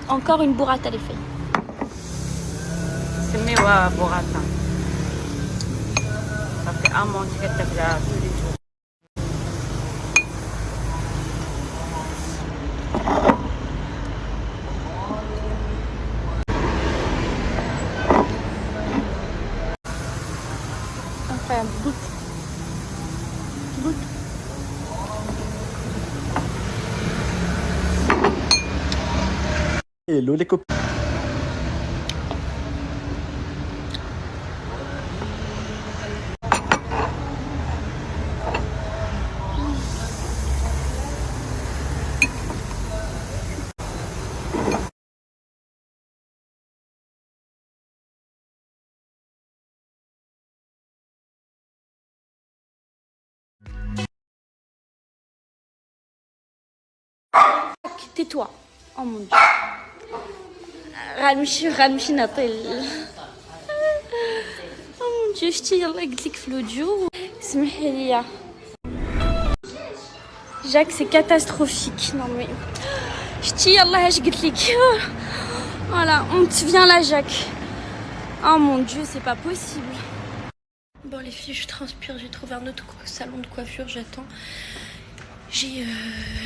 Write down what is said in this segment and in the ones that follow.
Encore une burrata les filles. سميوها بوغاتا صافي امون كتاكلها tous les jours. Incroyable, goûte. Goûte. Hello les copains. Tais-toi. Oh mon dieu. غنمشي نعطي Oh mon dieu, شتي يلا قلت لك في الفيديو سمحي لي. Jacques, c'est catastrophique. Non mais شتي يلا اش قلت لك. Voilà, on te vient là Jacques. Oh mon dieu, c'est pas possible. Bon les filles, je transpire, j'ai trouvé un autre salon de coiffure, j'attends. J'ai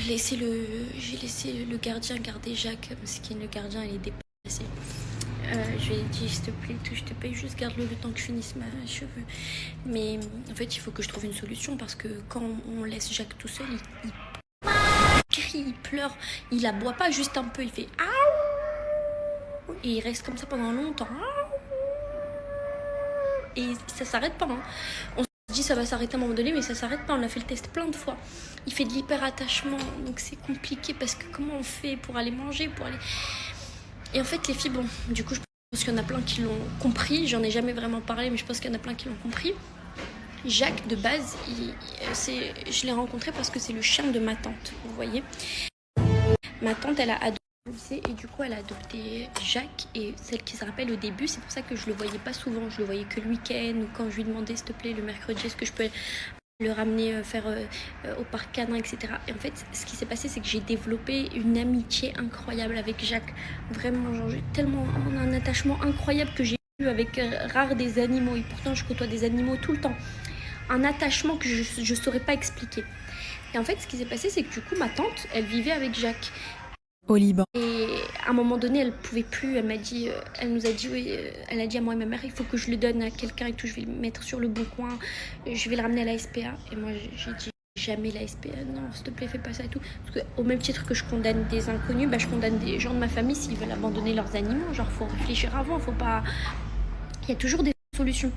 laissé le gardien garder Jacques parce que le gardien il est dépassé. Je lui ai dit s'il te plaît, je te paye, juste garde-le le temps que je finisse ma cheveux. Mais en fait il faut que je trouve une solution parce que quand on laisse Jacques tout seul, il crie, il pleure, il aboie pas juste un peu, il fait aouh et il reste comme ça pendant longtemps. Et ça s'arrête pas. Hein. On se dit ça va s'arrêter à un moment donné, mais ça s'arrête pas. On a fait le test plein de fois. Il fait de l'hyper-attachement, donc c'est compliqué parce que comment on fait pour aller manger, pour aller... Et en fait, les filles, bon, du coup, je pense qu'il y en a plein qui l'ont compris. J'en ai jamais vraiment parlé, mais je pense qu'il y en a plein qui l'ont compris. Jacques, de base, je l'ai rencontré parce que c'est le chien de ma tante, vous voyez. Ma tante, elle a adopté et du coup elle a adopté Jacques, et celle qui se rappelle au début, c'est pour ça que je le voyais pas souvent, je le voyais que le week-end ou quand je lui demandais s'il te plaît le mercredi est-ce que je peux le ramener faire au parc canin, etc. Et en fait ce qui s'est passé c'est que j'ai développé une amitié incroyable avec Jacques, vraiment genre, j'ai tellement un attachement incroyable que j'ai eu avec rare des animaux, et pourtant je côtoie des animaux tout le temps, un attachement que je saurais pas expliquer. Et en fait ce qui s'est passé c'est que du coup ma tante elle vivait avec Jacques au Liban. Et à un moment donné, elle pouvait plus. Elle m'a dit, elle nous a dit, oui, elle a dit à moi et ma mère, il faut que je le donne à quelqu'un et tout. Je vais le mettre sur le bon coin. Je vais le ramener à la SPA. Et moi, j'ai dit jamais la SPA. Non, s'il te plaît, fais pas ça et tout. Parce que au même titre que je condamne des inconnus, bah, je condamne des gens de ma famille s'ils veulent abandonner leurs animaux. Genre, faut réfléchir avant. Faut pas. Il y a toujours des solutions.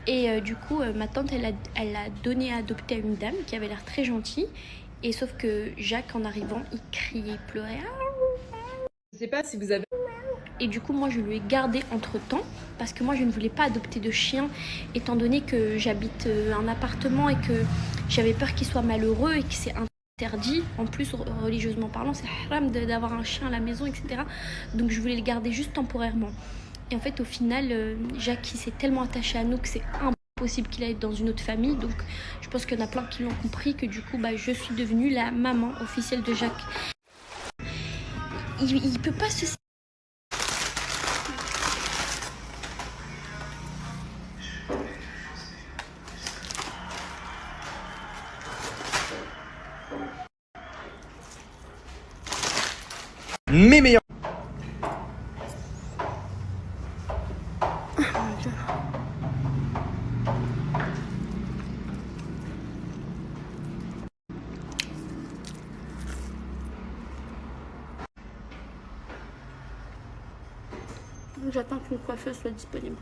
Et du coup, ma tante, elle a donné à adopter à une dame qui avait l'air très gentille. Et sauf que Jacques, en arrivant, il criait, il pleurait. Je sais pas si vous avez... Et du coup, moi, je lui ai gardé entre-temps parce que moi, je ne voulais pas adopter de chien étant donné que j'habite un appartement et que j'avais peur qu'il soit malheureux et que c'est interdit. En plus, religieusement parlant, c'est haram d'avoir un chien à la maison, etc. Donc, je voulais le garder juste temporairement. Et en fait, au final, Jacques, il s'est tellement attaché à nous que c'est impossible qu'il aille dans une autre famille. Donc je pense qu'il y en a plein qui l'ont compris que du coup je suis devenue la maman officielle de Jacques. Il peut pas se... Mes meilleurs. J'attends qu'une coiffeuse soit disponible.